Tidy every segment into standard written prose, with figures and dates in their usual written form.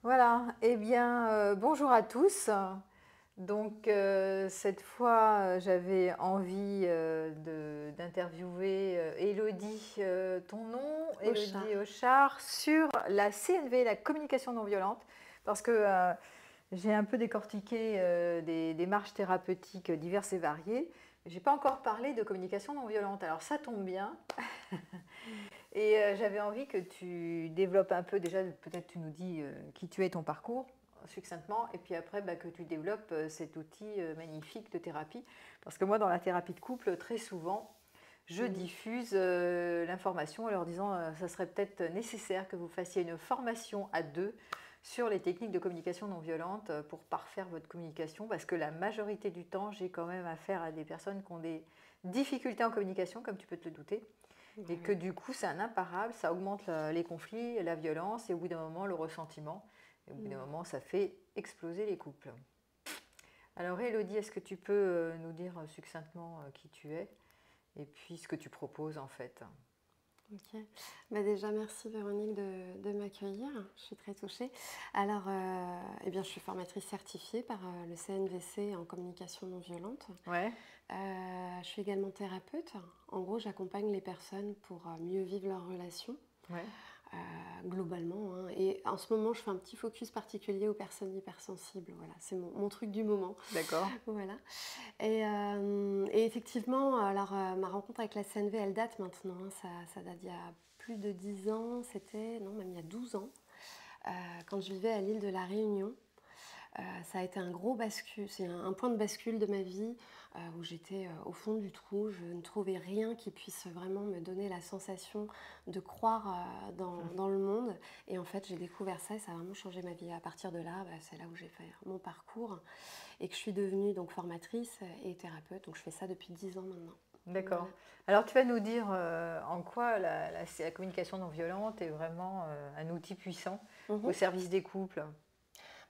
Voilà, eh bien, bonjour à tous. Donc, cette fois, j'avais envie d'interviewer Élodie, ton nom, Auchard. Élodie Auchard, sur la CNV, la communication non violente, parce que j'ai un peu décortiqué des démarches thérapeutiques diverses et variées. Je n'ai pas encore parlé de communication non violente, alors ça tombe bien. Et j'avais envie que tu développes un peu, déjà peut-être tu nous dis qui tu es, ton parcours succinctement, et puis après que tu développes cet outil magnifique de thérapie. Parce que moi, dans la thérapie de couple, très souvent, je diffuse l'information en leur disant ça serait peut-être nécessaire que vous fassiez une formation à deux sur les techniques de communication non violente pour parfaire votre communication, parce que la majorité du temps, j'ai quand même affaire à des personnes qui ont des difficultés en communication, comme tu peux te le douter. Et que Ouais. du coup, c'est un imparable, ça augmente les conflits, la violence et au bout d'un moment, le ressentiment. Et au bout d'un moment, ça fait exploser les couples. Alors, Élodie, est-ce que tu peux nous dire succinctement qui tu es et puis ce que tu proposes en fait? Ok. Déjà, merci Véronique de m'accueillir. Je suis très touchée. Alors, eh bien, je suis formatrice certifiée par le CNVC en communication non violente. Ouais, Je suis également thérapeute. En gros, j'accompagne les personnes pour mieux vivre leurs relations. ouais, Globalement, hein. Et en ce moment, je fais un petit focus particulier aux personnes hypersensibles. Voilà, c'est mon truc du moment. d'accord. Voilà. Et effectivement, alors ma rencontre avec la CNV, elle date maintenant, hein. Ça date d'il y a plus de 10 ans, c'était, non, même il y a 12 ans, quand je vivais à l'île de la Réunion. Ça a été un gros bascule, c'est un point de bascule de ma vie où j'étais au fond du trou. Je ne trouvais rien qui puisse vraiment me donner la sensation de croire dans le monde. Et en fait, j'ai découvert ça et ça a vraiment changé ma vie. À partir de là, c'est là où j'ai fait mon parcours et que je suis devenue donc formatrice et thérapeute. Donc je fais ça depuis 10 ans maintenant. D'accord. Voilà. Alors, tu vas nous dire en quoi la communication non violente est vraiment un outil puissant au Mhm. service des couples.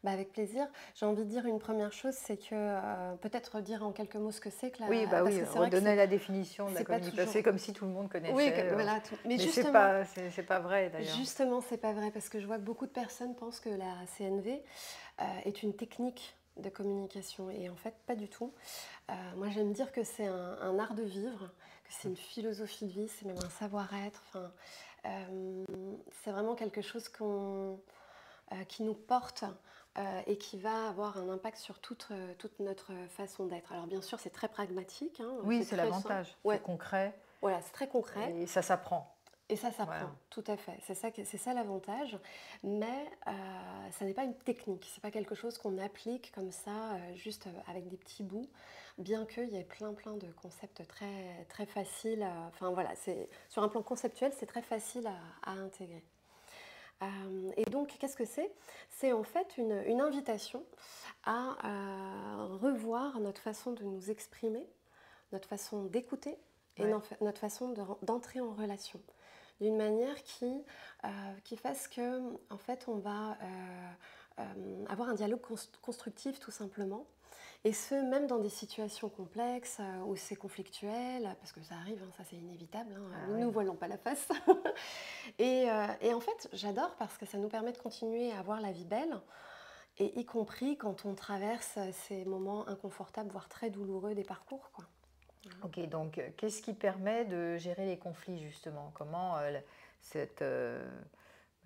Avec plaisir. J'ai envie de dire une première chose, c'est que peut-être dire en quelques mots ce que c'est que Oui, la... Parce oui, que c'est vrai que redonner la définition de la c'est pas communication. C'est toujours... comme si tout le monde Oui, connaissait, voilà. Mais mais justement, c'est pas vrai d'ailleurs. c'est pas vrai parce que je vois que beaucoup de personnes pensent que la CNV est une technique de communication et en fait pas du tout. Moi j'aime dire que c'est un art de vivre, que c'est une philosophie de vie, c'est même un savoir-être. Enfin, euh, c'est vraiment quelque chose qui nous porte et qui va avoir un impact sur toute notre façon d'être. Alors bien sûr c'est très pragmatique, hein, Oui, c'est c'est très simple. l'avantage, c'est Ouais, concret voilà, c'est très concret. et ça s'apprend. Et ça s'apprend, Voilà. tout à fait. C'est ça l'avantage. Mais ça n'est pas une technique. C'est pas quelque chose qu'on applique comme ça, juste avec des petits bouts. Bien qu'il y ait plein de concepts très faciles. Enfin voilà, sur un plan conceptuel, c'est très facile à intégrer. Et donc, qu'est-ce que c'est? C'est en fait une invitation à revoir notre façon de nous exprimer, notre façon d'écouter et Ouais. notre façon d'entrer en relation d'une manière qui fasse que en fait on va avoir un dialogue constructif tout simplement et ce même dans des situations complexes où c'est conflictuel parce que ça arrive, hein, ça c'est inévitable, hein, Ah, ne oui. nous voilons pas la face. Et en fait j'adore parce que ça nous permet de continuer à avoir la vie belle et y compris quand on traverse ces moments inconfortables voire très douloureux des parcours quoi. Ok, donc qu'est-ce qui permet de gérer les conflits justement? Comment cette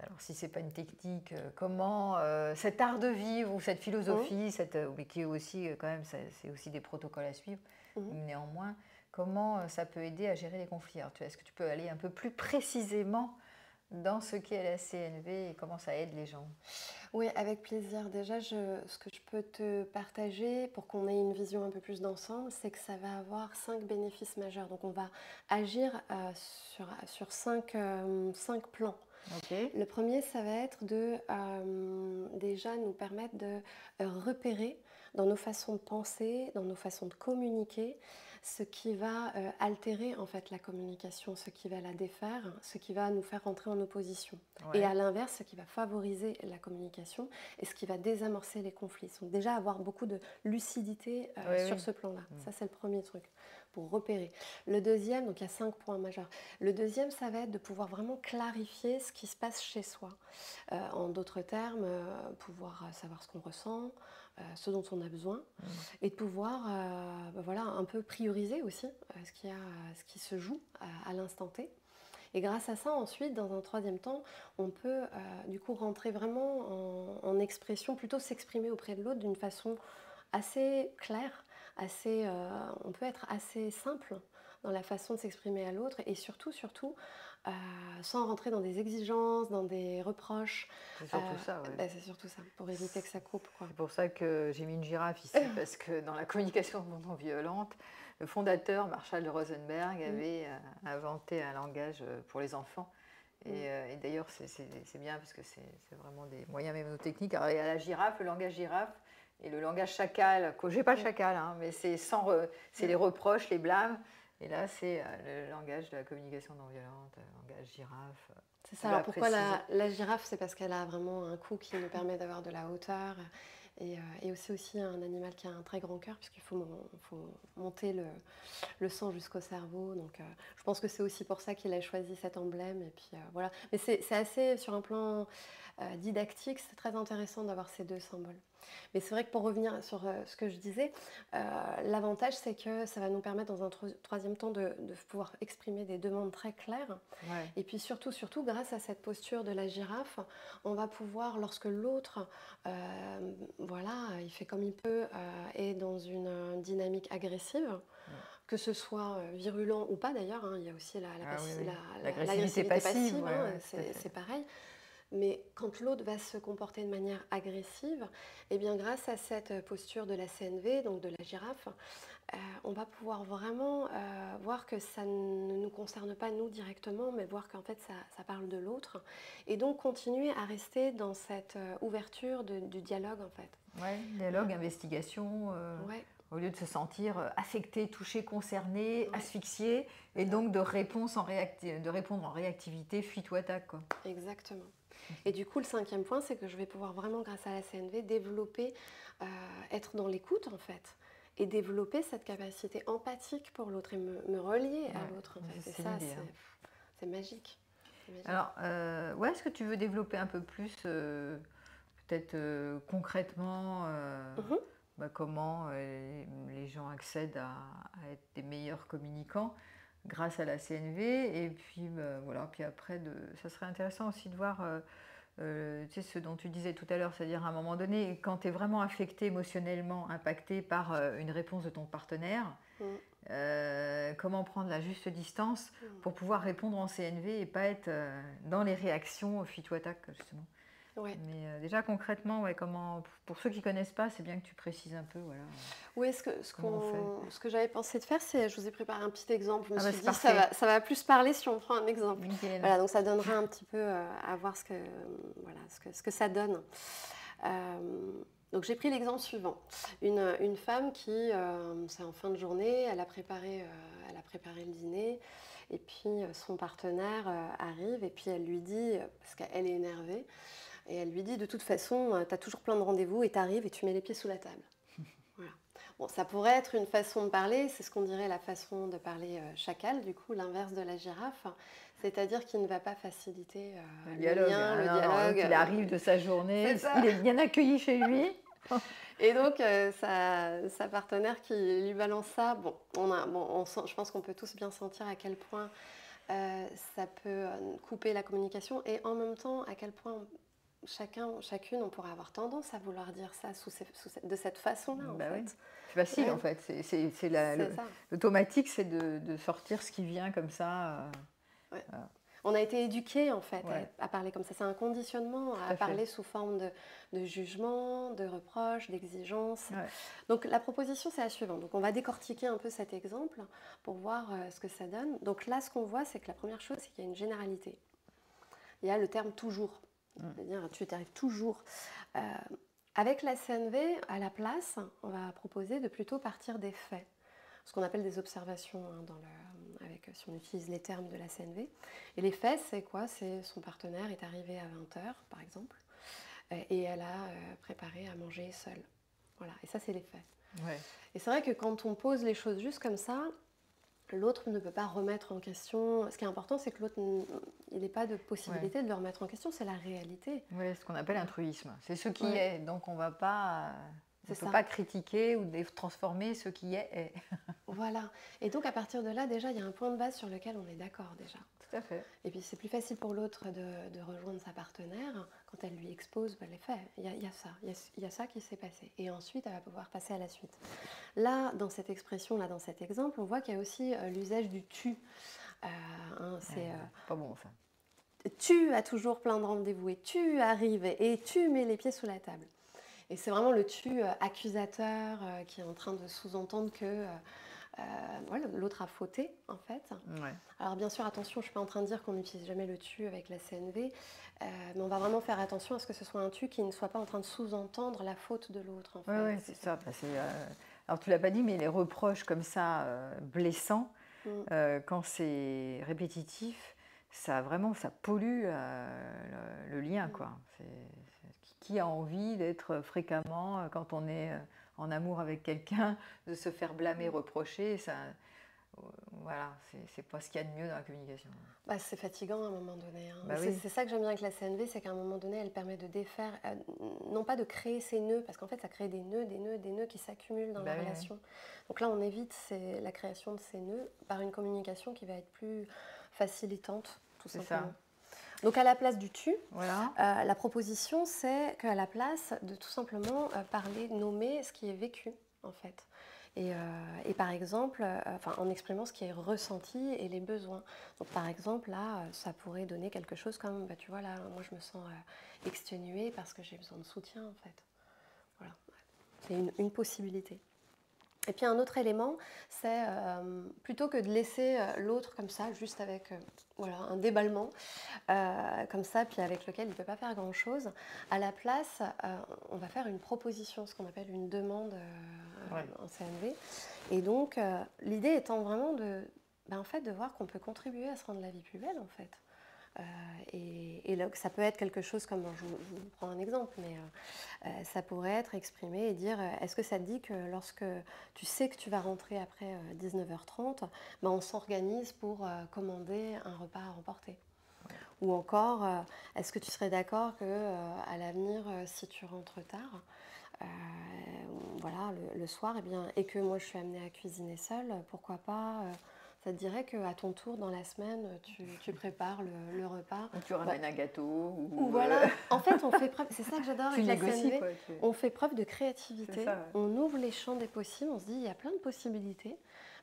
alors si c'est pas une technique, comment cet art de vivre ou cette Mmh, philosophie, mais qui est aussi quand même c'est aussi des protocoles à suivre, mmh. néanmoins, comment ça peut aider à gérer les conflits? Alors, est-ce que tu peux aller un peu plus précisément dans ce qu'est la CNV et comment ça aide les gens? Oui, avec plaisir. Déjà, ce que je peux te partager pour qu'on ait une vision un peu plus d'ensemble, c'est que ça va avoir 5 bénéfices majeurs. Donc, on va agir sur cinq plans. Ok, Le premier, ça va être de déjà nous permettre de repérer dans nos façons de penser, dans nos façons de communiquer, ce qui va altérer en fait la communication, ce qui va la défaire, ce qui va nous faire rentrer en opposition. Et ouais, à l'inverse, ce qui va favoriser la communication et ce qui va désamorcer les conflits. Donc déjà avoir beaucoup de lucidité oui, sur oui. ce plan-là. Mm. Ça, c'est le premier truc. pour repérer. Le deuxième, donc il y a 5 points majeurs. Le deuxième, ça va être de pouvoir vraiment clarifier ce qui se passe chez soi. En d'autres termes, pouvoir savoir ce qu'on ressent, ce dont on a besoin, et de pouvoir voilà, un peu prioriser aussi ce qui se joue à l'instant T. Et grâce à ça, ensuite, dans un troisième temps, on peut du coup rentrer vraiment en expression, plutôt s'exprimer auprès de l'autre d'une façon assez claire, on peut être assez simple dans la façon de s'exprimer à l'autre et surtout, sans rentrer dans des exigences, dans des reproches. C'est surtout ça, ouais. C'est surtout ça, pour éviter que ça coupe, quoi. C'est pour ça que j'ai mis une girafe ici, parce que dans la communication non violente, le fondateur, Marshall Rosenberg, avait inventé un langage pour les enfants. Et d'ailleurs, c'est bien parce que c'est vraiment des moyens mnémotechniques. Alors, il y a la girafe, le langage girafe, et le langage chacal. J'ai pas le chacal, hein, mais c'est les reproches, les blâmes. Et là, c'est le langage de la communication non violente, le langage girafe. C'est ça. Alors pourquoi la girafe? C'est parce qu'elle a vraiment un cou qui nous permet d'avoir de la hauteur. Et aussi un animal qui a un très grand cœur, puisqu'il faut monter le sang jusqu'au cerveau. Donc je pense que c'est aussi pour ça qu'il a choisi cet emblème. Et puis voilà. Mais c'est assez, sur un plan didactique, c'est très intéressant d'avoir ces deux symboles. Mais c'est vrai que pour revenir sur ce que je disais, l'avantage c'est que ça va nous permettre dans un troisième temps de pouvoir exprimer des demandes très claires. Ouais. Et puis surtout, grâce à cette posture de la girafe, on va pouvoir, lorsque l'autre, voilà, il fait comme il peut, est dans une dynamique agressive, que ce soit virulent ou pas d'ailleurs, hein, il y a aussi l'agressivité passive, ouais, hein, c'est pareil. Mais quand l'autre va se comporter de manière agressive, eh bien grâce à cette posture de la CNV, donc de la girafe, on va pouvoir vraiment voir que ça ne nous concerne pas nous directement, mais voir qu'en fait ça parle de l'autre. Et donc continuer à rester dans cette ouverture du dialogue en fait. Ouais, dialogue, investigation. Ouais. Au lieu de se sentir affecté, touché, concerné, asphyxié, et donc de répondre en réactivité, fuite ou attaque, quoi. Exactement. Et du coup, le cinquième point, c'est que je vais pouvoir vraiment, grâce à la CNV, développer, être dans l'écoute en fait, et développer cette capacité empathique pour l'autre et me relier à l'autre. En fait. Et ça, c'est magique. Alors, est-ce que tu veux développer un peu plus, peut-être concrètement, comment les gens accèdent à être des meilleurs communicants grâce à la CNV, et puis voilà, puis après, ça serait intéressant aussi de voir tu sais, ce dont tu disais tout à l'heure, c'est-à-dire à un moment donné, quand tu es vraiment affecté émotionnellement, impacté par une réponse de ton partenaire, comment prendre la juste distance pour pouvoir répondre en CNV et pas être dans les réactions fuite ou attaque, justement. Ouais. Mais déjà concrètement, comment, pour ceux qui ne connaissent pas, c'est bien que tu précises un peu. Voilà, oui, ce que j'avais pensé de faire, c'est, je vous ai préparé un petit exemple. Je me suis dit, parfait. ça va plus parler si on prend un exemple. Nickel. Voilà, donc ça donnera un petit peu à voir ce que ça donne. Donc j'ai pris l'exemple suivant. Une femme qui, c'est en fin de journée, elle a préparé le dîner, et puis son partenaire arrive, et puis elle lui dit, parce qu'elle est énervée, et elle lui dit, de toute façon, tu as toujours plein de rendez-vous, et tu arrives et tu mets les pieds sous la table. Voilà. Bon, ça pourrait être une façon de parler, c'est ce qu'on dirait la façon de parler chacal, du coup, l'inverse de la girafe, c'est-à-dire qu'il ne va pas faciliter le dialogue. Il arrive de sa journée, il est bien accueilli chez lui. Et donc, sa partenaire qui lui balance ça, je pense qu'on peut tous bien sentir à quel point ça peut couper la communication, et en même temps, à quel point chacune, on pourrait avoir tendance à vouloir dire ça de cette façon-là, en fait. Oui. C'est facile, en fait. L'automatique, c'est de sortir ce qui vient comme ça. Voilà. On a été éduqués, en fait, à parler comme ça. C'est un conditionnement à parler sous forme de jugement, de reproche, d'exigence. Ouais. Donc la proposition, c'est la suivante. Donc on va décortiquer un peu cet exemple pour voir ce que ça donne. Donc là, ce qu'on voit, c'est que la première chose, c'est qu'il y a une généralité. Il y a le terme « toujours ». C'est-à-dire, tu arrives toujours. Avec la CNV, à la place, on va proposer de plutôt partir des faits, ce qu'on appelle des observations, hein, si on utilise les termes de la CNV. Et les faits, c'est quoi? C'est son partenaire est arrivé à 20h, par exemple, et elle a préparé à manger seule. Voilà, et ça, c'est les faits. Ouais. Et c'est vrai que quand on pose les choses juste comme ça, l'autre ne peut pas remettre en question. Ce qui est important, c'est que l'autre, il n'ait pas de possibilité de le remettre en question, c'est la réalité. Oui, ce qu'on appelle un truisme. C'est ce qui Ouais. est. Donc on ne peut pas critiquer ou transformer ce qui est. Voilà. Et donc à partir de là, déjà, il y a un point de base sur lequel on est d'accord déjà. Tout à fait. Et puis c'est plus facile pour l'autre de rejoindre sa partenaire quand elle lui expose les faits. Il y a ça qui s'est passé. Et ensuite, elle va pouvoir passer à la suite. Là, dans cette expression, là, dans cet exemple, on voit qu'il y a aussi l'usage du tu. C'est pas bon ça. Tu as toujours plein de rendez-vous et tu arrives et tu mets les pieds sous la table. Et c'est vraiment le tu accusateur qui est en train de sous-entendre que voilà, l'autre a fauté en fait. Ouais. Alors bien sûr, attention, je ne suis pas en train de dire qu'on n'utilise jamais le tu avec la CNV, mais on va vraiment faire attention à ce que ce soit un tu qui ne soit pas en train de sous-entendre la faute de l'autre. En fait. Oui, c'est ça. Alors tu ne l'as pas dit, mais les reproches comme ça, blessants, quand c'est répétitif, ça pollue le lien. Quoi. Qui a envie d'être fréquemment, quand on est en amour avec quelqu'un, de se faire blâmer, reprocher, ça, voilà, c'est pas ce qu'il y a de mieux dans la communication. Bah, c'est fatigant à un moment donné. Hein. Bah oui. C'est ça que j'aime bien avec la CNV, c'est qu'à un moment donné, elle permet de défaire, non pas de créer ces nœuds, parce qu'en fait, ça crée des nœuds qui s'accumulent dans la relation. Oui. Donc là, on évite la création de ces nœuds par une communication qui va être plus facilitante, tout simplement. Ça. Donc à la place du tu, voilà. La proposition, c'est qu'à la place de tout simplement parler, nommer ce qui est vécu, en fait. Et par exemple, en exprimant ce qui est ressenti et les besoins. Donc par exemple, là, ça pourrait donner quelque chose comme, bah, tu vois, là, moi je me sens exténuée parce que j'ai besoin de soutien, en fait. Voilà, c'est une possibilité. Et puis un autre élément, c'est plutôt que de laisser l'autre comme ça, juste avec voilà, un déballement, comme ça, puis avec lequel il ne peut pas faire grand-chose, à la place, on va faire une proposition, ce qu'on appelle une demande en CNV. Et donc, l'idée étant vraiment en fait, de voir qu'on peut contribuer à se rendre la vie plus belle, en fait. Et là, ça peut être quelque chose comme, je vous prends un exemple, mais ça pourrait être exprimé et dire, est-ce que ça te dit que lorsque tu sais que tu vas rentrer après 19h30, on s'organise pour commander un repas à emporter? Ou encore, est-ce que tu serais d'accord qu'à l'avenir, si tu rentres tard, voilà, le soir, et que moi je suis amenée à cuisiner seule, pourquoi pas ça te dirait qu'à ton tour, dans la semaine, tu prépares le repas. Ou tu ramènes un gâteau. Ou voilà. En fait, on fait preuve, c'est ça que j'adore avec la CNV. Quoi, on fait preuve de créativité. Ça, ouais. On ouvre les champs des possibles. On se dit, il y a plein de possibilités.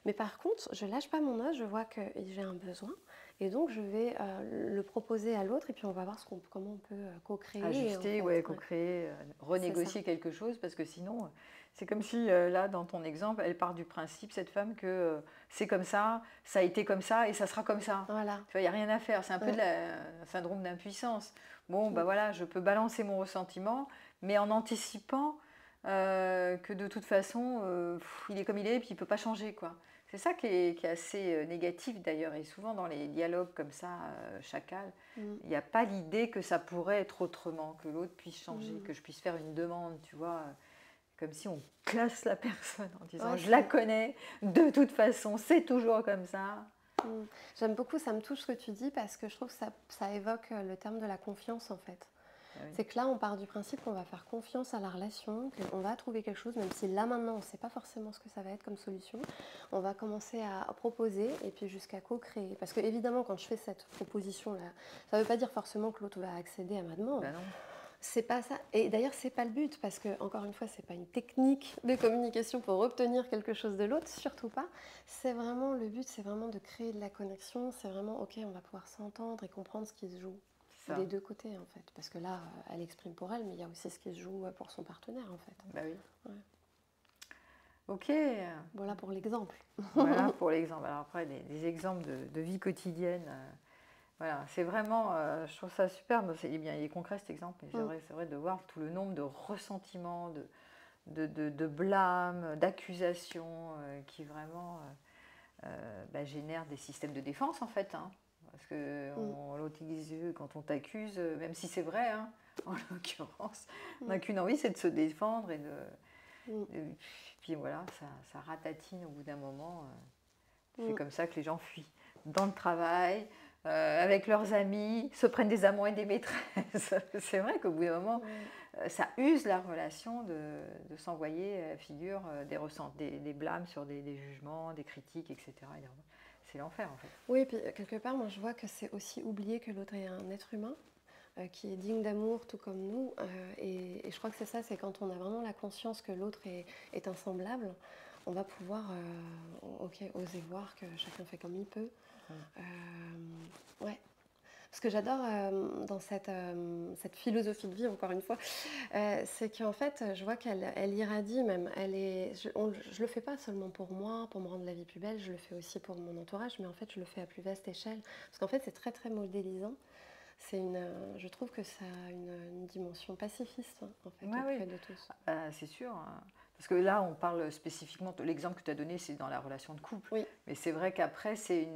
Mais par contre, je ne lâche pas mon os. Je vois que j'ai un besoin. Et donc, je vais le proposer à l'autre. Et puis, on va voir comment on peut co-créer. Ajuster, en fait, co-créer, renégocier quelque chose. Parce que sinon... C'est comme si, là, dans ton exemple, elle part du principe, cette femme, que c'est comme ça a été comme ça et ça sera comme ça. Voilà. Tu vois, il n'y a rien à faire. C'est un peu syndrome d'impuissance. Bon, bah voilà, je peux balancer mon ressentiment, mais en anticipant que de toute façon, il est comme il est et puis il ne peut pas changer, quoi. C'est ça qui est assez négatif, d'ailleurs. Et souvent, dans les dialogues comme ça, chacal, il n'y a pas l'idée que ça pourrait être autrement, que l'autre puisse changer, que je puisse faire une demande, tu vois. Comme si on classe la personne en disant je la connais, de toute façon, c'est toujours comme ça. J'aime beaucoup, ça me touche ce que tu dis parce que je trouve que ça évoque le terme de la confiance en fait. Oui. C'est que là, on part du principe qu'on va faire confiance à la relation, qu'on va trouver quelque chose, même si là maintenant, on ne sait pas forcément ce que ça va être comme solution. On va commencer à proposer et puis jusqu'à co-créer. Parce que évidemment, quand je fais cette proposition-là, ça ne veut pas dire forcément que l'autre va accéder à ma demande. Ben non. C'est pas ça. Et d'ailleurs, c'est pas le but, parce que, encore une fois, c'est pas une technique de communication pour obtenir quelque chose de l'autre, surtout pas. C'est vraiment, le but, c'est vraiment de créer de la connexion. C'est vraiment, ok, on va pouvoir s'entendre et comprendre ce qui se joue des deux côtés, en fait. Parce que là, elle exprime pour elle, mais il y a aussi ce qui se joue pour son partenaire, en fait. Bah oui. Ouais. Ok. Voilà pour l'exemple. Voilà pour l'exemple. Alors après, des exemples de vie quotidienne. Voilà, c'est vraiment, je trouve ça super, il est concret cet exemple, mais c'est vrai de voir tout le nombre de ressentiments, de blâmes, d'accusations qui vraiment génèrent des systèmes de défense en fait. Hein, parce qu'on l'utilise quand on t'accuse, même si c'est vrai, hein, en l'occurrence, on n'a qu'une envie, c'est de se défendre et puis voilà, ça ratatine au bout d'un moment. C'est comme ça que les gens fuient. Dans le travail, avec leurs amis, se prennent des amants et des maîtresses. C'est vrai qu'au bout d'un moment, ça use la relation de s'envoyer à la figure des blâmes sur des jugements, des critiques, etc. C'est l'enfer en fait. Oui, et puis quelque part, moi je vois que c'est aussi oublier que l'autre est un être humain qui est digne d'amour tout comme nous. Et je crois que c'est ça, c'est quand on a vraiment la conscience que l'autre est un semblable, on va pouvoir oser voir que chacun fait comme il peut. Ouais. Ce que j'adore dans cette philosophie de vie, encore une fois, c'est qu'en fait, je vois qu'elle irradie même. Je ne le fais pas seulement pour moi, pour me rendre la vie plus belle, je le fais aussi pour mon entourage, mais en fait, je le fais à plus vaste échelle. Parce qu'en fait, c'est très, très modélisant. Je trouve que ça a une dimension pacifiste, hein, en fait, auprès de tous. C'est sûr. Hein. Parce que là, on parle spécifiquement, l'exemple que tu as donné, c'est dans la relation de couple. Oui. Mais c'est vrai qu'après, c'est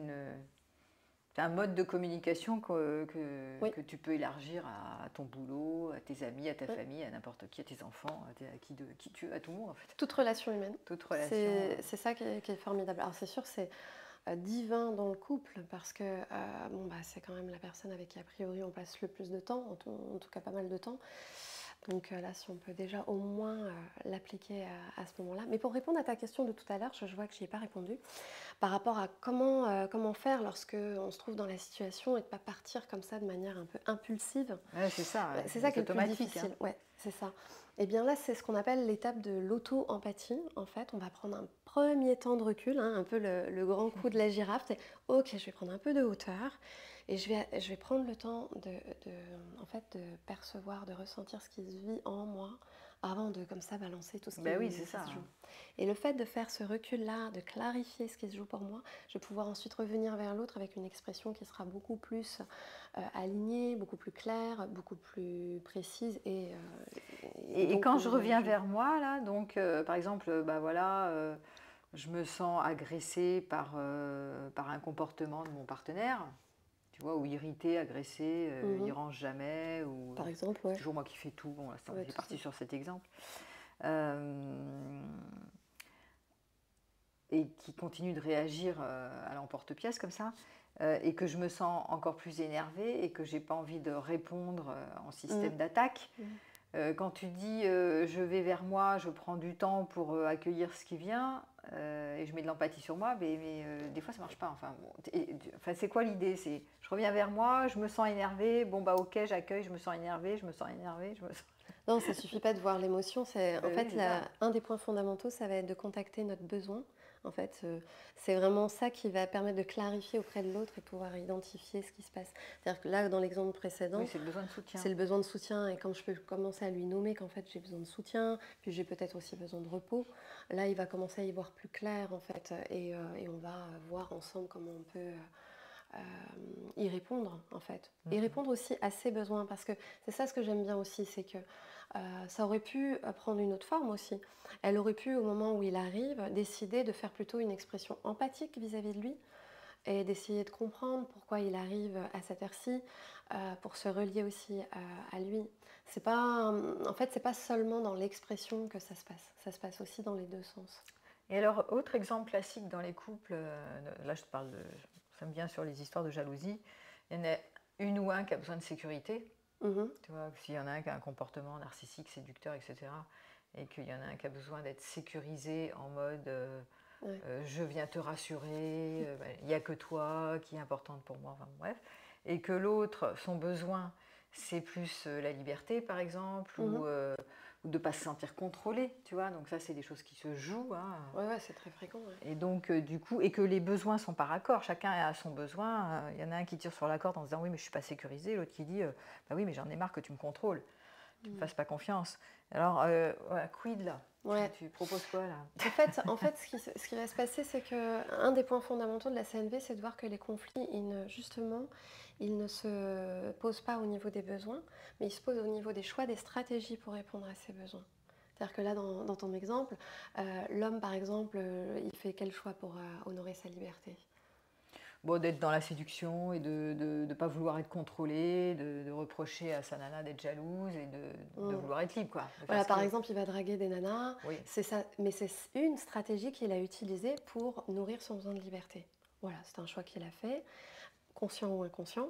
un mode de communication que tu peux élargir à ton boulot, à tes amis, à ta famille, à n'importe qui, à tes enfants, à qui tu veux, à tout le monde en fait. Toute relation humaine. Toute relation. C'est ça qui est formidable. Alors c'est sûr, c'est divin dans le couple parce que c'est quand même la personne avec qui a priori on passe le plus de temps, en tout cas pas mal de temps. Donc là, si on peut déjà au moins l'appliquer à ce moment-là. Mais pour répondre à ta question de tout à l'heure, je vois que je n'y ai pas répondu, par rapport à comment faire lorsque on se trouve dans la situation et de ne pas partir comme ça de manière un peu impulsive. Ouais, c'est ça. C'est ça qui est le plus difficile. Ouais, c'est ça. Et bien là, c'est ce qu'on appelle l'étape de l'auto-empathie. En fait, on va prendre un premier temps de recul, hein, un peu le grand coup de la girafe. C'est ok, je vais prendre un peu de hauteur et je vais prendre le temps de percevoir, de ressentir ce qui se vit en moi avant de comme ça balancer tout ce qui, c'est ça, se joue. Et le fait de faire ce recul-là, de clarifier ce qui se joue pour moi, je vais pouvoir ensuite revenir vers l'autre avec une expression qui sera beaucoup plus alignée, beaucoup plus claire, beaucoup plus précise. Et quand je reviens vers moi, là, donc par exemple, je me sens agressée par un comportement de mon partenaire. Tu vois, ou irrité, agressé, il range jamais, ou par exemple, toujours moi qui fais tout. Bon, là, c'est parti sur cet exemple. Et qui continue de réagir à l'emporte-pièce comme ça, et que je me sens encore plus énervée et que j'ai pas envie de répondre en système d'attaque. Quand tu dis je vais vers moi, je prends du temps pour accueillir ce qui vient et je mets de l'empathie sur moi, mais des fois ça marche pas. Enfin, c'est quoi l'idée? C'est je reviens vers moi, je me sens énervée, bon bah ok, j'accueille, je me sens énervée. Non, ça suffit pas de voir l'émotion. Un des points fondamentaux, ça va être de contacter notre besoin. En fait, c'est vraiment ça qui va permettre de clarifier auprès de l'autre et pouvoir identifier ce qui se passe. C'est-à-dire que là, dans l'exemple précédent, c'est le besoin de soutien. C'est le besoin de soutien. Et quand je peux commencer à lui nommer qu'en fait j'ai besoin de soutien, puis j'ai peut-être aussi besoin de repos, là il va commencer à y voir plus clair en fait. Et on va voir ensemble comment on peut y répondre en fait. Et répondre aussi à ses besoins, parce que c'est ça ce que j'aime bien aussi, c'est que ça aurait pu prendre une autre forme aussi. Elle aurait pu, au moment où il arrive, décider de faire plutôt une expression empathique vis-à-vis de lui et d'essayer de comprendre pourquoi il arrive à cette heure-ci, pour se relier aussi à lui. C'est pas, en fait, c'est pas seulement dans l'expression que ça se passe aussi dans les deux sens. Et alors, autre exemple classique dans les couples, là je te parle ça me vient sur les histoires de jalousie, il y en a une ou un qui a besoin de sécurité. Tu vois, s'il y en a un qui a un comportement narcissique, séducteur, etc., et qu'il y en a un qui a besoin d'être sécurisé en mode je viens te rassurer, il n'y a que toi qui est importante pour moi, enfin bref, et que l'autre, son besoin, c'est plus la liberté par exemple, ou de ne pas se sentir contrôlé, tu vois, donc ça c'est des choses qui se jouent. Hein. Ouais, c'est très fréquent. Ouais. Et donc du coup, et que les besoins sont par accord, chacun a son besoin, il y en a un qui tire sur la corde en se disant oui mais je ne suis pas sécurisé, l'autre qui dit bah oui mais j'en ai marre que tu me contrôles, tu ne me fasses pas confiance. Alors quid là? Tu proposes quoi là? En fait ce qui va se passer, c'est qu'un des points fondamentaux de la CNV, c'est de voir que les conflits, ils ne se posent pas au niveau des besoins, mais ils se posent au niveau des choix, des stratégies pour répondre à ces besoins. C'est-à-dire que là, dans ton exemple, l'homme, par exemple, il fait quel choix pour honorer sa liberté? bon, d'être dans la séduction et de ne pas vouloir être contrôlé, de reprocher à sa nana d'être jalouse et de Mm. vouloir être libre, quoi. Voilà, par exemple, il va draguer des nanas, Oui, c'est ça, mais c'est une stratégie qu'il a utilisée pour nourrir son besoin de liberté. Voilà, c'est un choix qu'il a fait, conscient ou inconscient.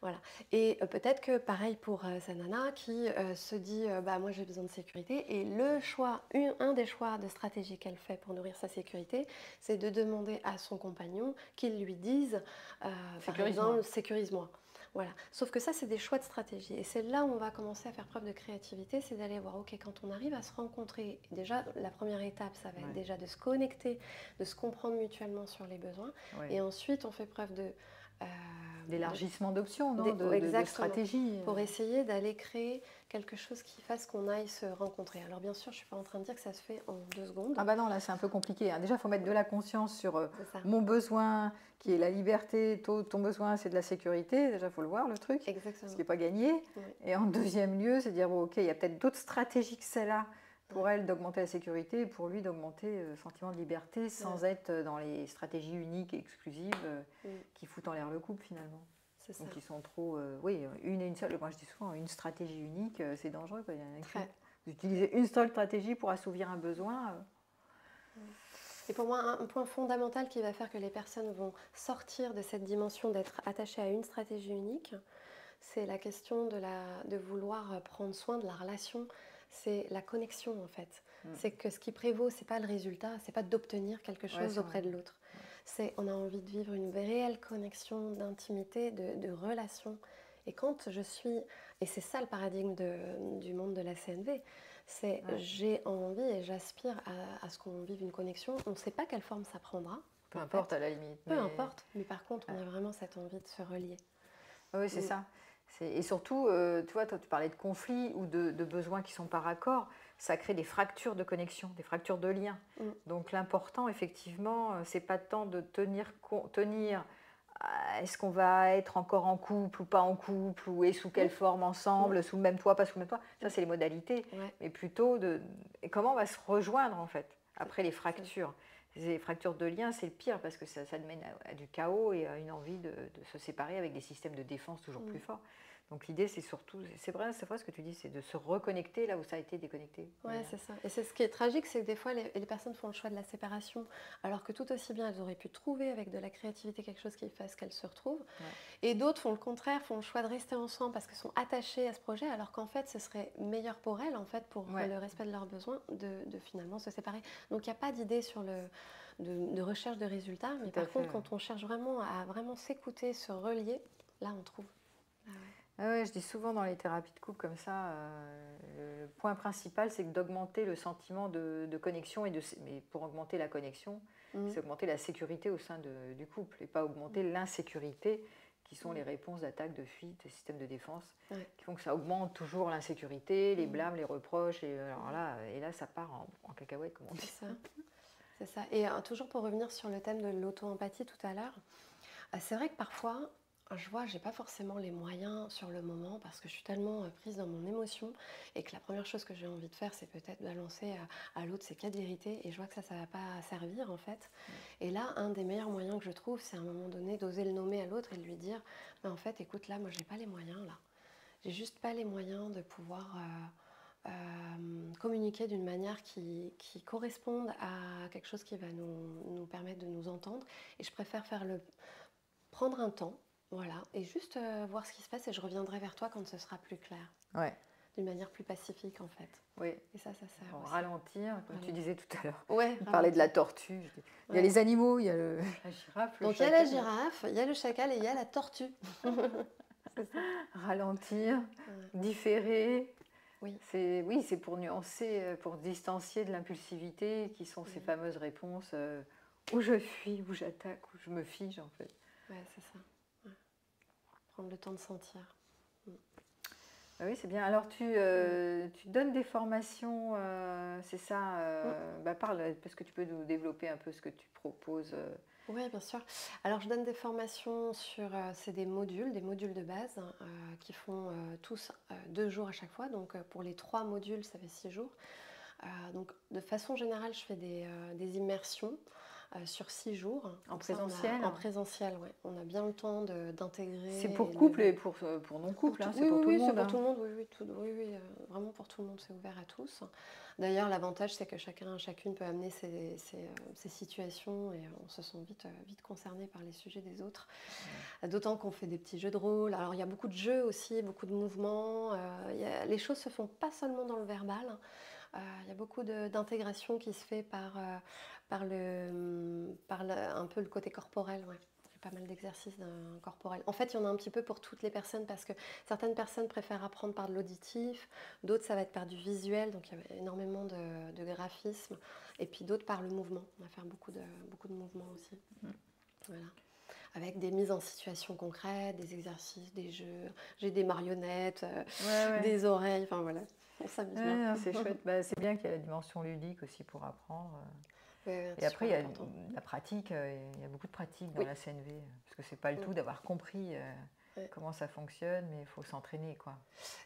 Voilà. Et peut-être que pareil pour sa nana qui se dit bah moi j'ai besoin de sécurité et le choix, un des choix de stratégie qu'elle fait pour nourrir sa sécurité, c'est de demander à son compagnon qu'il lui dise par exemple sécurise-moi. Voilà. Sauf que ça, c'est des choix de stratégie. Et c'est là où on va commencer à faire preuve de créativité, c'est d'aller voir, ok, quand on arrive à se rencontrer, déjà, la première étape, ça va être déjà de se connecter, de se comprendre mutuellement sur les besoins. Et ensuite, on fait preuve de... d'élargissement d'options, non, de stratégie. Pour essayer d'aller créer quelque chose qui fasse qu'on aille se rencontrer. Alors bien sûr, je ne suis pas en train de dire que ça se fait en 2 secondes. Ah bah non, là c'est un peu compliqué. Déjà, il faut mettre de la conscience sur mon besoin, qui est la liberté. Ton besoin, c'est de la sécurité. Déjà, il faut le voir, le truc. Exactement. Ce qui n'est pas gagné. Oui. Et en deuxième lieu, c'est dire, bon, ok, il y a peut-être d'autres stratégies que celle-là pour elle d'augmenter la sécurité et pour lui d'augmenter le sentiment de liberté sans être dans les stratégies uniques et exclusives qui foutent en l'air le couple finalement. C'est ça. Donc ils sont trop... oui, une et une seule. Moi je dis souvent, une stratégie unique, c'est dangereux. Quoi. Il y en a vous utilisez une seule stratégie pour assouvir un besoin. Et pour moi, un point fondamental qui va faire que les personnes vont sortir de cette dimension d'être attachées à une stratégie unique, c'est la question de vouloir prendre soin de la relation. C'est la connexion en fait. C'est que ce qui prévaut, c'est pas le résultat, c'est pas d'obtenir quelque chose auprès de l'autre. C'est on a envie de vivre une réelle connexion d'intimité, de relation. Et quand je suis, et c'est ça le paradigme du monde de la CNV, c'est j'ai envie et j'aspire à ce qu'on vive une connexion. On ne sait pas quelle forme ça prendra. Peu importe à la limite. Peu importe, mais par contre on a vraiment cette envie de se relier. Oui, c'est ça. Et surtout, tu vois, toi, tu parlais de conflits ou de besoins qui sont par accord, ça crée des fractures de connexion, des fractures de lien. Donc l'important, effectivement, c'est pas tant de tenir est-ce qu'on va être encore en couple ou pas en couple, ou et sous quelle forme ensemble, sous le même toit, pas sous le même toit. Ça, c'est les modalités. Mais plutôt et comment on va se rejoindre, en fait, après les fractures. Les fractures de liens, c'est le pire parce que ça mène à du chaos et à une envie de se séparer avec des systèmes de défense toujours plus forts. Donc l'idée, c'est surtout, c'est vrai ce que tu dis, c'est de se reconnecter là où ça a été déconnecté. Oui, c'est ça. Et c'est ce qui est tragique, c'est que des fois, les personnes font le choix de la séparation, alors que tout aussi bien, elles auraient pu trouver avec de la créativité quelque chose qui fasse qu'elles se retrouvent. Et d'autres font le contraire, font le choix de rester ensemble parce qu'elles sont attachées à ce projet, alors qu'en fait, ce serait meilleur pour elles, en fait, pour le respect de leurs besoins, de finalement se séparer. Donc il n'y a pas d'idée sur de recherche de résultats, mais par contre, quand on cherche vraiment à vraiment s'écouter, se relier, là, on trouve. Je dis souvent dans les thérapies de couple comme ça, le point principal, c'est d'augmenter le sentiment de connexion. Mais pour augmenter la connexion, c'est augmenter la sécurité au sein du couple et pas augmenter l'insécurité, qui sont les réponses d'attaque, de fuite, les systèmes de défense, qui font que ça augmente toujours l'insécurité, les blâmes, les reproches. Et là, ça part en cacahuète, comme on dit. C'est ça. Et toujours pour revenir sur le thème de l'auto-empathie tout à l'heure, c'est vrai que parfois... Je vois, je n'ai pas forcément les moyens sur le moment parce que je suis tellement prise dans mon émotion et que la première chose que j'ai envie de faire, c'est peut-être balancer à l'autre ses 4 vérités et je vois que ça ne va pas servir en fait. Et là, un des meilleurs moyens que je trouve, c'est à un moment donné d'oser le nommer à l'autre et de lui dire « en fait, écoute, là, moi, je n'ai pas les moyens, là. J'ai juste pas les moyens de pouvoir communiquer d'une manière qui corresponde à quelque chose qui va nous permettre de nous entendre et je préfère prendre un temps. » Voilà, et juste voir ce qui se passe et je reviendrai vers toi quand ce sera plus clair. D'une manière plus pacifique en fait. Oui. Et ça sert. Pour ralentir, comme tu disais tout à l'heure. On parlait de la tortue. Il y a les animaux, il y a la girafe, Donc il y a la girafe, il y a le chacal et il y a la tortue. C'est ça. Ralentir, différer. C'est pour nuancer, pour distancier de l'impulsivité qui sont ces fameuses réponses où je fuis, où j'attaque, où je me fige en fait. C'est ça. Prendre le temps de sentir. Oui, c'est bien. Alors, tu donnes des formations, c'est ça parle, parce que tu peux nous développer un peu ce que tu proposes. Oui, bien sûr. Alors, je donne des formations c'est des modules de base qui font tous 2 jours à chaque fois. Donc, pour les 3 modules, ça fait 6 jours. Donc, de façon générale, je fais des immersions sur 6 jours. En Comme ça, présentiel? en présentiel, ouais. On a bien le temps d'intégrer. C'est pour couple et pour non-couple, hein, c'est oui, pour oui, tout le oui, c'est monde. pour Hein. tout le monde, oui, oui, oui, oui, vraiment pour tout le monde, c'est ouvert à tous. D'ailleurs, l'avantage, c'est que chacune peut amener ses situations et on se sent vite concerné par les sujets des autres. D'autant qu'on fait des petits jeux de rôle. Alors, il y a beaucoup de jeux aussi, beaucoup de mouvements. Les choses se font pas seulement dans le verbal. Il y a beaucoup d'intégration qui se fait par un peu le côté corporel, ouais. Il y a pas mal d'exercices corporels. En fait, il y en a un petit peu pour toutes les personnes parce que certaines personnes préfèrent apprendre par de l'auditif, d'autres ça va être par du visuel, donc il y a énormément de graphisme, et puis d'autres par le mouvement. On va faire beaucoup de mouvements aussi. Voilà. Avec des mises en situation concrètes, des exercices, des jeux. J'ai des marionnettes, des oreilles, enfin voilà. On s'amuse bien. C'est chouette. Bah, c'est bien qu'il y ait la dimension ludique aussi pour apprendre. Et après, il y a la pratique. Il y a beaucoup de pratique dans la CNV. Parce que c'est pas le tout d'avoir compris comment ça fonctionne, mais il faut s'entraîner, quoi.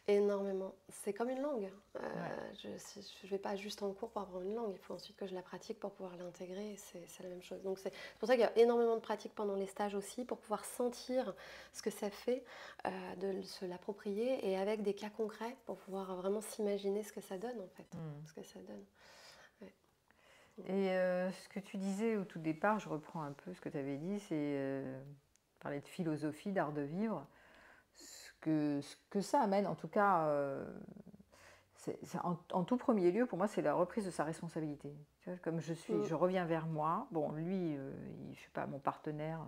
Énormément. C'est comme une langue. Je ne vais pas juste en cours pour apprendre une langue. Il faut ensuite que je la pratique pour pouvoir l'intégrer. C'est la même chose. Donc c'est pour ça qu'il y a énormément de pratique pendant les stages aussi, pour pouvoir sentir ce que ça fait, de se l'approprier, et avec des cas concrets pour pouvoir vraiment s'imaginer ce que ça donne en fait. Ce que ça donne. Et ce que tu disais au tout départ, je reprends un peu ce que tu avais dit, c'est parler de philosophie, d'art de vivre. Ce que ça amène, en tout cas, en tout premier lieu, pour moi, c'est la reprise de sa responsabilité. Tu vois, comme je reviens vers moi. Bon, lui, je sais pas, mon partenaire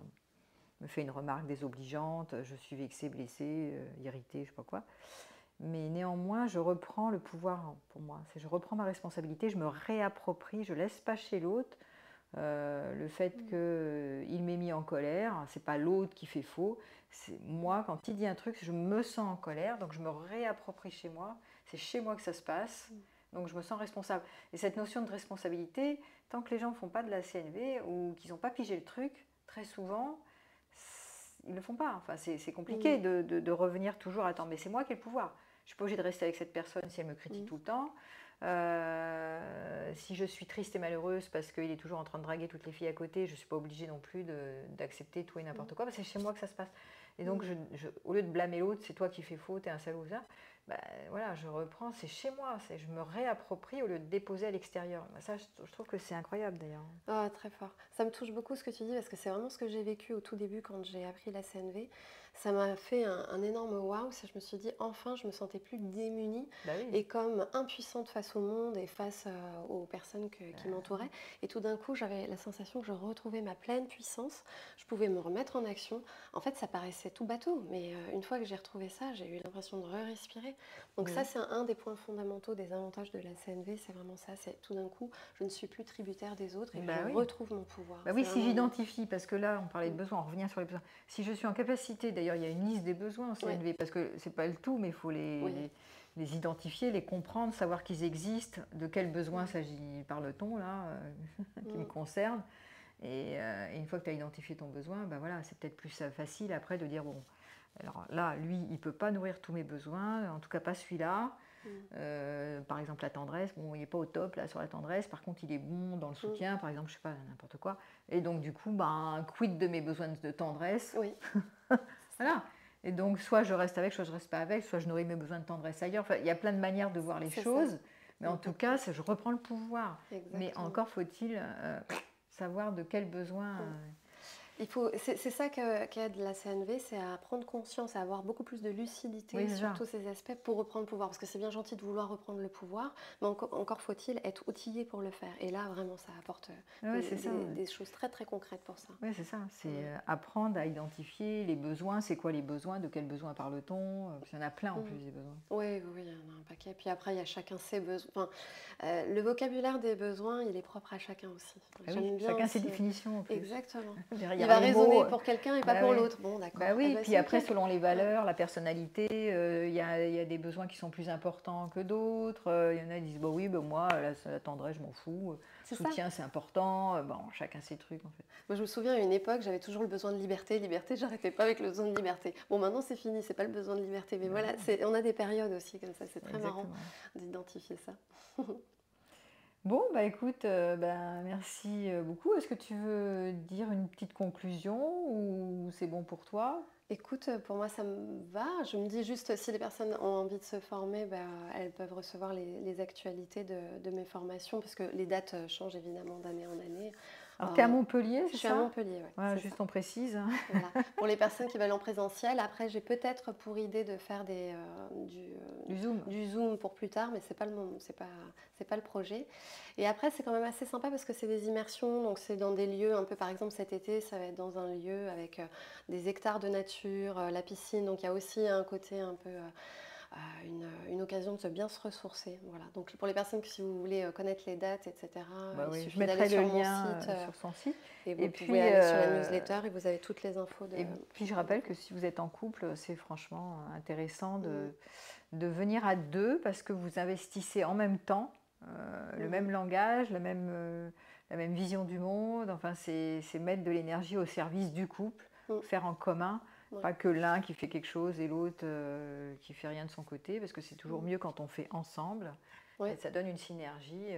me fait une remarque désobligeante, je suis vexée, blessée, irritée, je sais pas quoi. Mais néanmoins, je reprends le pouvoir pour moi. Je reprends ma responsabilité, je me réapproprie, je ne laisse pas chez l'autre le fait qu'il m'ait mis en colère. C'est pas l'autre qui fait faux. C'est moi, quand il dit un truc, je me sens en colère, donc je me réapproprie chez moi. C'est chez moi que ça se passe, donc je me sens responsable. Et cette notion de responsabilité, tant que les gens ne font pas de la CNV ou qu'ils n'ont pas pigé le truc, très souvent, ils ne le font pas. Enfin, c'est compliqué de revenir toujours à « attends, mais c'est moi qui ai le pouvoir ». Je ne suis pas obligée de rester avec cette personne si elle me critique tout le temps. Si je suis triste et malheureuse parce qu'il est toujours en train de draguer toutes les filles à côté, je ne suis pas obligée non plus d'accepter tout et n'importe quoi, parce que c'est chez moi que ça se passe. Et donc, au lieu de blâmer l'autre, c'est toi qui fais faux, t'es un salaud, ça, voilà, je reprends, c'est chez moi, je me réapproprie au lieu de déposer à l'extérieur. Ça, je trouve que c'est incroyable d'ailleurs. Ah, très fort. Ça me touche beaucoup ce que tu dis, parce que c'est vraiment ce que j'ai vécu au tout début quand j'ai appris la CNV. Ça m'a fait un énorme waouh. Je me suis dit, enfin, je me sentais plus démunie et comme impuissante face au monde et face aux personnes qui m'entouraient. Et tout d'un coup, j'avais la sensation que je retrouvais ma pleine puissance. Je pouvais me remettre en action. En fait, ça paraissait tout bateau, mais une fois que j'ai retrouvé ça, j'ai eu l'impression de respirer. Donc ça, c'est un des points fondamentaux des avantages de la CNV. C'est vraiment ça. C'est tout d'un coup, je ne suis plus tributaire des autres et je retrouve mon pouvoir. Oui, si j'identifie, parce que là, on parlait de besoins, on revient sur les besoins. Si je suis en capacité, d'ailleurs, il y a une liste des besoins en CNV, parce que c'est pas le tout, mais il faut les identifier, les comprendre, savoir qu'ils existent, de quels besoins parle-t-on, là, qui me concernent. Et une fois que tu as identifié ton besoin, voilà, c'est peut-être plus facile après de dire, bon, alors là, lui, il ne peut pas nourrir tous mes besoins, en tout cas pas celui-là. Par exemple, la tendresse, bon, il n'est pas au top là sur la tendresse, par contre il est bon dans le soutien, par exemple, je sais pas, n'importe quoi. Et donc du coup, quid de mes besoins de tendresse. Voilà. Et donc soit je reste avec, soit je reste pas avec, soit je nourris mes besoins de tendresse ailleurs. Enfin, il y a plein de manières de voir les choses, mais en tout cas, je reprends le pouvoir. Exactement. Mais encore faut-il savoir de quels besoins... C'est ça qu'aide la CNV, c'est à prendre conscience, à avoir beaucoup plus de lucidité sur tous ces aspects pour reprendre le pouvoir. Parce que c'est bien gentil de vouloir reprendre le pouvoir, mais encore faut-il être outillé pour le faire. Et là, vraiment, ça apporte des choses très très concrètes pour ça. Oui, c'est ça. C'est apprendre à identifier les besoins. C'est quoi les besoins? De quels besoins parle-t-on? Il y en a plein en plus des besoins. Oui, il y en a un paquet. Puis après, il y a chacun ses besoins. Enfin, le vocabulaire des besoins, il est propre à chacun aussi. Chacun ses définitions en plus. Exactement. Il va raisonner pour quelqu'un et pas pour l'autre. Bon, d'accord. Puis après, selon les valeurs, la personnalité, il y a des besoins qui sont plus importants que d'autres. Il y en a qui disent, moi, la tendresse, je m'en fous. Soutien, c'est important. Chacun ses trucs, en fait. Moi, je me souviens, à une époque, j'avais toujours le besoin de liberté. J'arrêtais pas avec le besoin de liberté. Bon, maintenant, c'est fini, c'est pas le besoin de liberté. Mais voilà, on a des périodes aussi comme ça. C'est très marrant d'identifier ça. Bon, bah écoute, ben, merci beaucoup. Est-ce que tu veux dire une petite conclusion ou c'est bon pour toi? Écoute, pour moi, ça me va. Je me dis juste, si les personnes ont envie de se former, bah, elles peuvent recevoir les actualités de mes formations, parce que les dates changent évidemment d'année en année. Alors, tu es à Euh, Montpellier, je c'est suis à ça? Montpellier, ouais, Voilà, c'est ça. juste on précise, hein. Voilà. Pour les personnes qui veulent en présentiel, après, j'ai peut-être pour idée de faire Du Zoom. du Zoom pour plus tard, mais c'est pas le moment, c'est pas le projet. Et après, c'est quand même assez sympa parce que c'est des immersions, donc c'est dans des lieux un peu, par exemple cet été, ça va être dans un lieu avec des hectares de nature, la piscine, donc il y a aussi un côté un peu une occasion de bien se ressourcer. Voilà. Donc pour les personnes qui, si vous voulez connaître les dates, etc., Bah il oui, je suffit d'aller mettrai le sur mon lien site sur son site. et Et vous pouvez puis, aller sur la newsletter et vous avez toutes les infos et puis je des rappelle que cours. si vous êtes en couple, c'est franchement intéressant Mm, de venir à deux parce que vous investissez en même temps le mm, même langage, la même vision du monde. Enfin, c'est mettre de l'énergie au service du couple, mm, faire en commun, ouais, pas que l'un qui fait quelque chose et l'autre qui fait rien de son côté, parce que c'est toujours mm, mieux quand on fait ensemble. Et ouais, ça donne une synergie.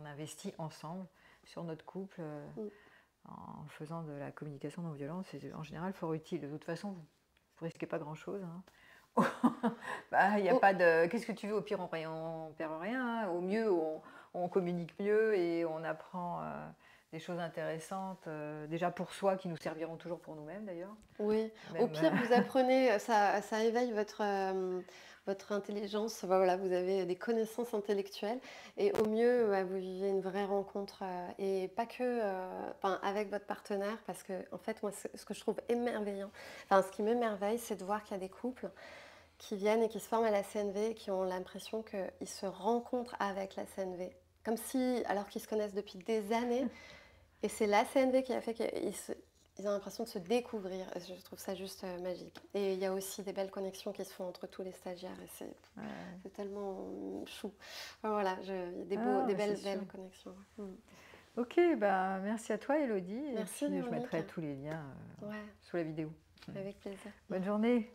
On investit ensemble sur notre couple mm. en faisant de la communication non violente. C'est en général fort utile. De toute façon, vous ne risquez pas grand-chose, hein. Bah, y a Oh, pas de. Qu'est-ce que tu veux? Au pire, on perd rien, hein. Au mieux, on communique mieux et on apprend des choses intéressantes, déjà pour soi, qui nous serviront toujours pour nous-mêmes d'ailleurs. oui, au Même, pire, vous apprenez, ça éveille votre intelligence. Enfin, voilà, vous avez des connaissances intellectuelles et au mieux, vous vivez une vraie rencontre et pas que enfin, avec votre partenaire parce que, en fait, moi, ce que je trouve émerveillant, enfin, ce qui m'émerveille, c'est de voir qu'il y a des couples qui viennent et qui se forment à la CNV et qui ont l'impression qu'ils se rencontrent avec la CNV. Comme si, alors qu'ils se connaissent depuis des années, et c'est la CNV qui a fait ils ont l'impression de se découvrir. Et je trouve ça juste magique. Et il y a aussi des belles connexions qui se font entre tous les stagiaires. Et c'est tellement chou. Enfin, voilà, il y a ah, des mais c'est belles, sûr. belles connexions. Mm. Ok, bah, merci à toi, Elodie. Et Merci puis, je Véronique. mettrai tous les liens Ouais, sous la vidéo. avec plaisir. Bonne journée.